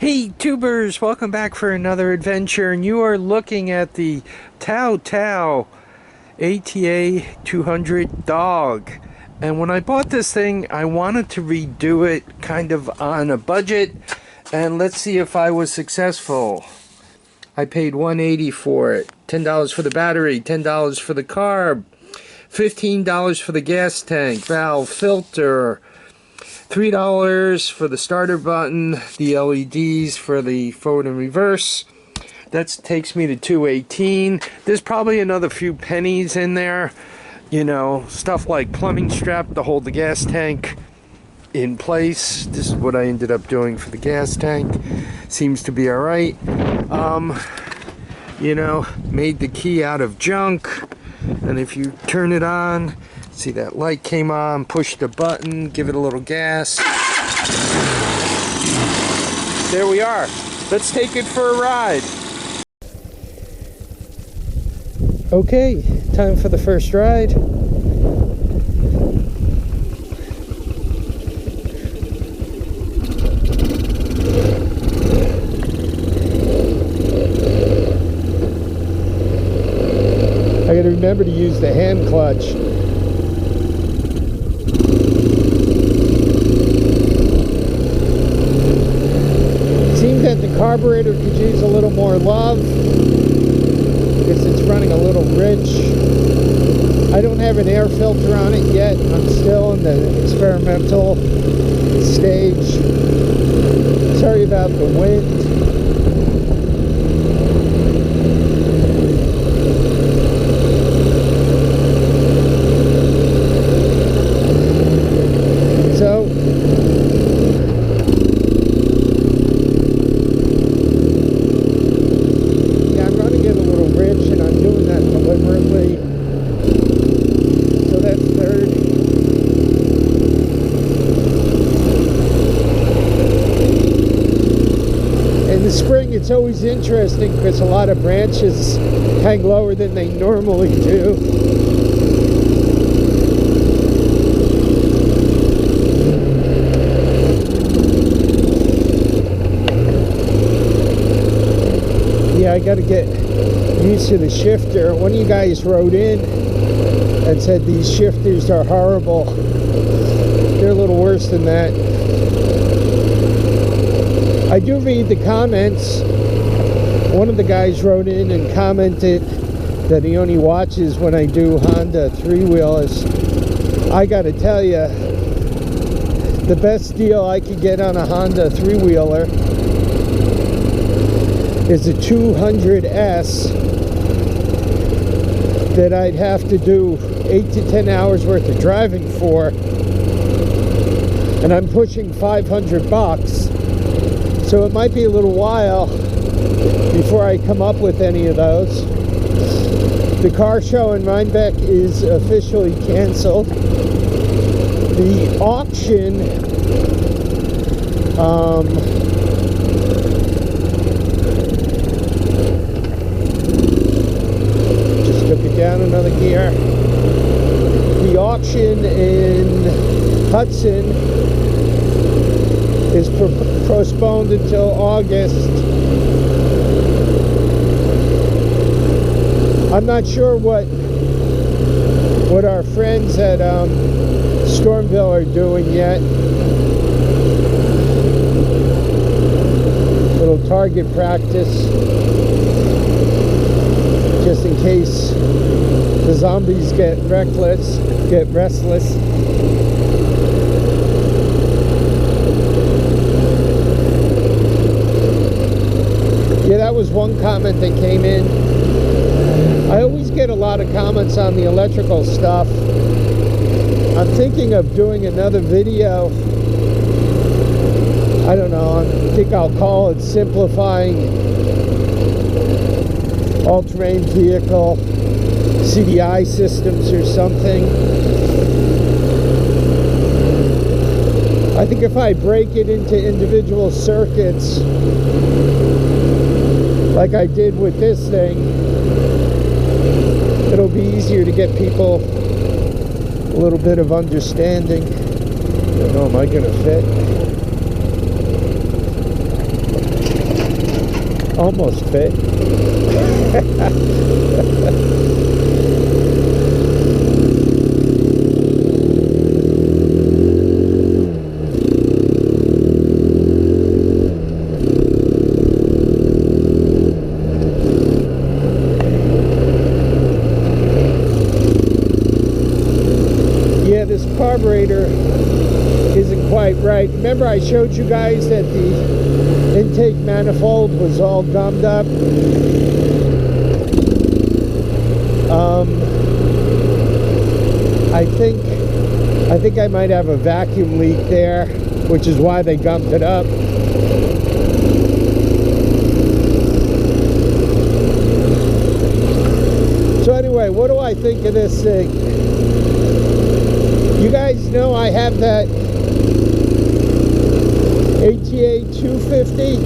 Hey tubers, welcome back for another adventure, and you are looking at the TaoTao ATA 200 dog. And when I bought this thing, I wanted to redo it kind of on a budget, and let's see if I was successful. I paid $180 for it, $10 for the battery, $10 for the carb, $15 for the gas tank, valve, filter, $3 for the starter button, the LEDs for the forward and reverse. That takes me to $218. There's probably another few pennies in there. You know, stuff like plumbing strap to hold the gas tank in place. This is what I ended up doing for the gas tank. Seems to be alright. You know, made the key out of junk. And if you turn it on, see that light came on, push the button, give it a little gas. There we are. Let's take it for a ride. Okay, time for the first ride. I gotta remember to use the hand clutch. Seems that the carburetor could use a little more love because it's running a little rich. I don't have an air filter on it yet. I'm still in the experimental stage. Sorry about the wind. It's always interesting because a lot of branches hang lower than they normally do. Yeah, I got to get used to the shifter. One of you guys wrote in and said these shifters are horrible. They're a little worse than that. I do read the comments. One of the guys wrote in and commented that he only watches when I do Honda three-wheelers. I gotta tell you, the best deal I could get on a Honda three-wheeler is a 200S that I'd have to do 8 to 10 hours worth of driving for, and I'm pushing 500 bucks. So it might be a little while before I come up with any of those. The car show in Rhinebeck is officially canceled. The auction just took it down another gear. The auction in Hudson is postponed until August. I'm not sure what our friends at Stormville are doing yet. Little target practice, just in case the zombies get restless. Yeah, that was one comment that came in. I always get a lot of comments on the electrical stuff. I'm thinking of doing another video. I don't know, I think I'll call it Simplifying All-Terrain Vehicle CDI Systems or something. I think if I break it into individual circuits, like I did with this thing, it'll be easier to get people a little bit of understanding. I don't know, am I gonna fit? almost fit. Yeah, this carburetor isn't quite right. Remember I showed you guys that the intake manifold was all gummed up? I think I might have a vacuum leak there, which is why they gummed it up. So anyway, what do I think of this thing? You guys know I have that ATA 250.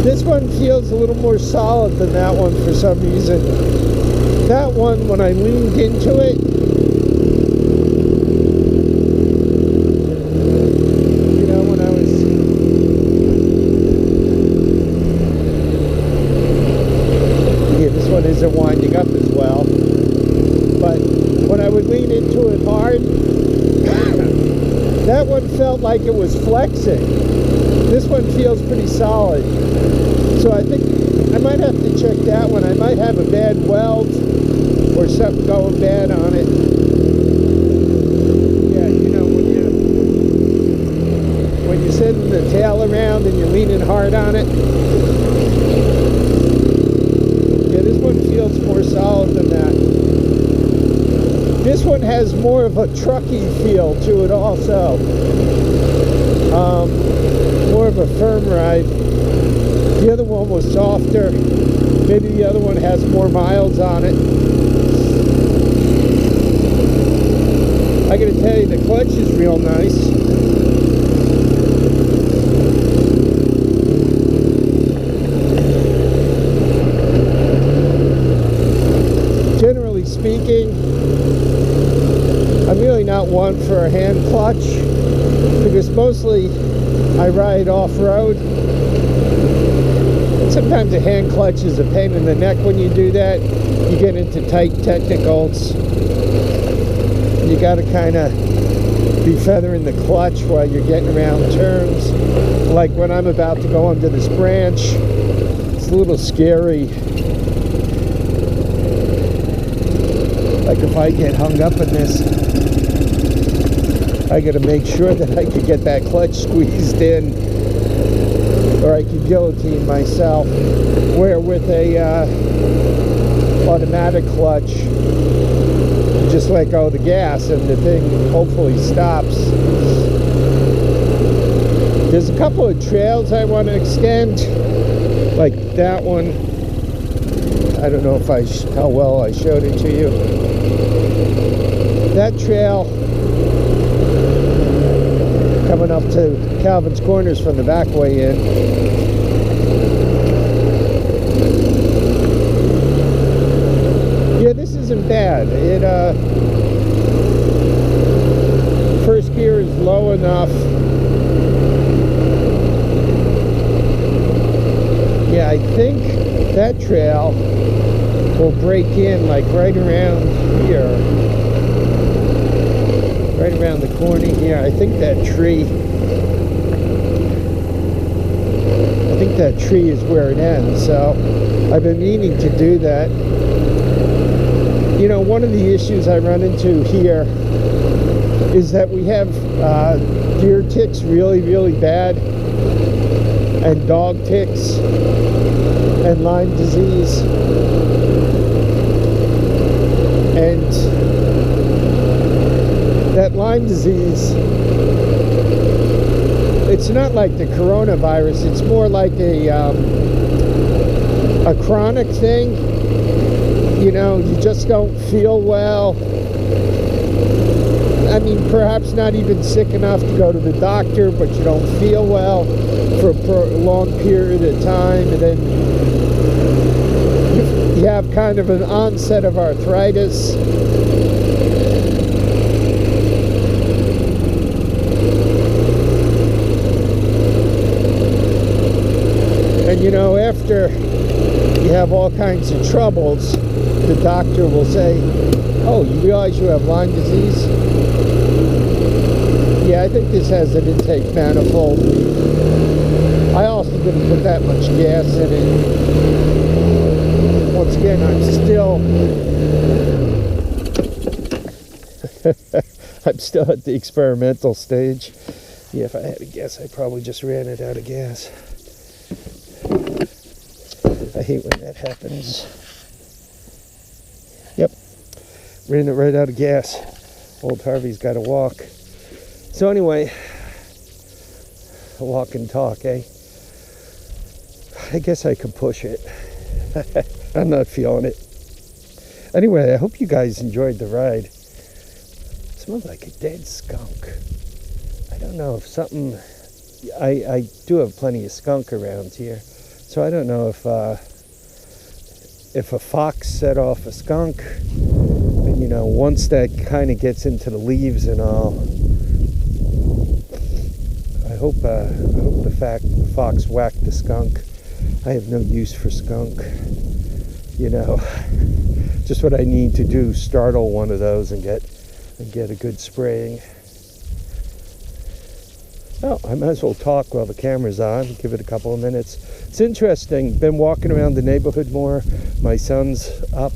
This one feels a little more solid than that one for some reason. That one, when I leaned into it, you know, when I was, yeah, this one isn't winding up as well, but when I would lean into it hard, that one felt like it was flexing. This one feels pretty solid. So I think I might have to check that one. I might have a bad weld or something going bad on it. Yeah, you know, when you're sending the tail around and you're leaning hard on it. Yeah, this one feels more solid than that. This one has more of a trucky feel to it also. More of a firm ride. The other one was softer. Maybe the other one has more miles on it. I gotta tell you, the clutch is real nice. Generally speaking, I'm really not one for a hand clutch because mostly I ride off-road. Sometimes a hand clutch is a pain in the neck when you do that. You get into tight technicals. You got to kind of be feathering the clutch while you're getting around turns. Like when I'm about to go onto this branch, it's a little scary. Like if I get hung up in this, I got to make sure that I can get that clutch squeezed in, or I can guillotine myself. Where with a automatic clutch, you just let go of the gas and the thing hopefully stops. There's a couple of trails I want to extend, like that one. I don't know if how well I showed it to you. That trail coming up to Calvin's Corners from the back way in. Yeah, this isn't bad. It first gear is low enough. Yeah, I think that trail will break in like right around here. Right around the corner here. I think that tree is where it ends. So I've been meaning to do that. You know, one of the issues I run into here is that we have deer ticks really, really bad, and dog ticks, and Lyme disease. And that Lyme disease, it's not like the coronavirus, it's more like a chronic thing. You know, you just don't feel well. I mean, perhaps not even sick enough to go to the doctor, but you don't feel well for a long period of time, and then you have kind of an onset of arthritis. And you know, after you have all kinds of troubles, the doctor will say, oh, you realize you have Lyme disease? Yeah, I think this has an intake manifold. I also didn't put that much gas in it. Once again, I'm still at the experimental stage. Yeah, if I had to guess, I probably just ran it out of gas. I hate when that happens. Yep, ran it right out of gas. Old Harvey's got to walk. So anyway, walk and talk, eh? I guess I could push it. I'm not feeling it. Anyway, I hope you guys enjoyed the ride. It smells like a dead skunk. I don't know if something... I do have plenty of skunk around here. So I don't know if a fox set off a skunk. And, you know, once that kind of gets into the leaves and all... I hope the fox whacked the skunk. I have no use for skunk. You know, just what I need to do, startle one of those and get a good spraying. Oh, I might as well talk while the camera's on. Give it a couple of minutes. It's interesting. Been walking around the neighborhood more. My son's up.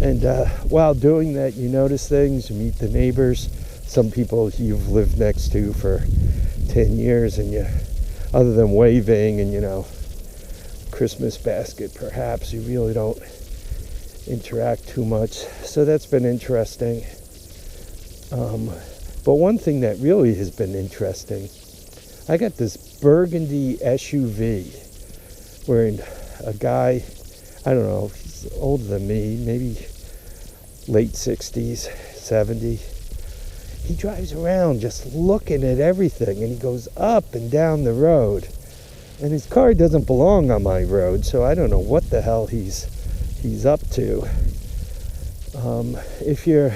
And while doing that, you notice things. You meet the neighbors. Some people you've lived next to for 10 years. And you, other than waving and, you know, Christmas basket perhaps, you really don't interact too much. So that's been interesting. But one thing that really has been interesting, I got this burgundy SUV where a guy, I don't know, he's older than me, maybe late 60s, 70. He drives around just looking at everything, and he goes up and down the road. And his car doesn't belong on my road, so I don't know what the hell he's up to. If you're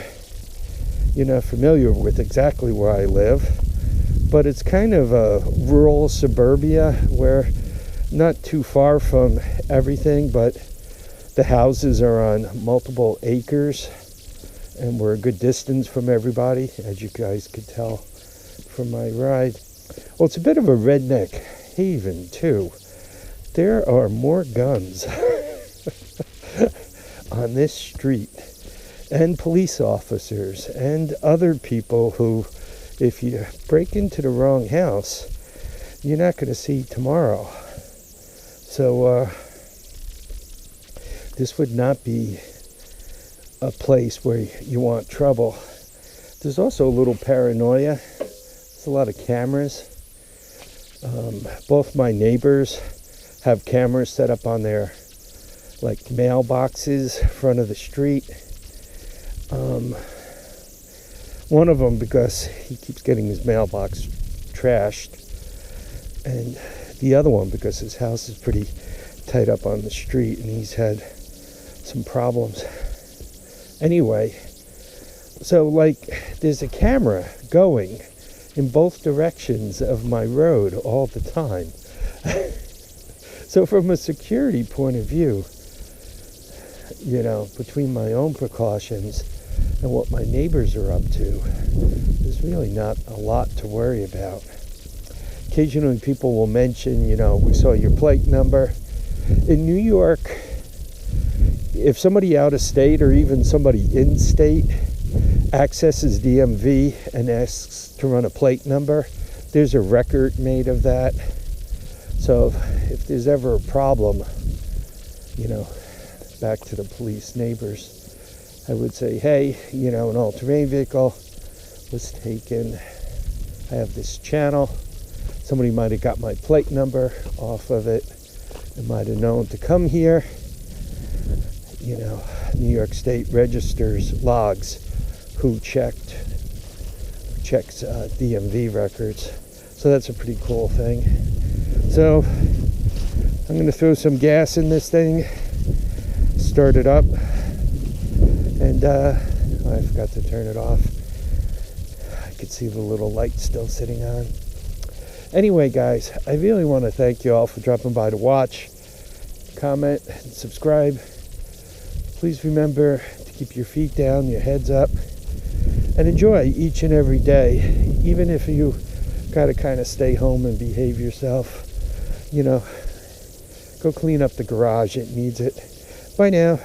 not familiar with exactly where I live, but it's kind of a rural suburbia where not too far from everything, but the houses are on multiple acres, and we're a good distance from everybody, as you guys could tell from my ride. Well, it's a bit of a redneck haven too. There are more guns on this street, and police officers and other people who, if you break into the wrong house, you're not going to see tomorrow. So this would not be a place where you want trouble. There's also a little paranoia. There's a lot of cameras. Both my neighbors have cameras set up on their mailboxes front of the street. One of them because he keeps getting his mailbox trashed, and the other one because his house is pretty tight up on the street and he's had some problems. Anyway, so there's a camera going in both directions of my road all the time. So from a security point of view, you know, between my own precautions and what my neighbors are up to, there's really not a lot to worry about. Occasionally people will mention, you know, we saw your plate number. In New York, if somebody out of state or even somebody in state accesses DMV and asks to run a plate number, there's a record made of that. So if there's ever a problem, you know, back to the police neighbors, I would say, hey, you know, an all-terrain vehicle was taken. I have this channel. Somebody might have got my plate number off of it and might have known to come here. You know, New York State registers logs who checks DMV records. So that's a pretty cool thing. So I'm going to throw some gas in this thing, start it up, and I forgot to turn it off. I could see the little light still sitting on. Anyway, guys, I really want to thank you all for dropping by to watch, comment, and subscribe. Please remember to keep your feet down, your heads up, and enjoy each and every day. Even if you got to kind of stay home and behave yourself, you know, go clean up the garage. It needs it. Bye now.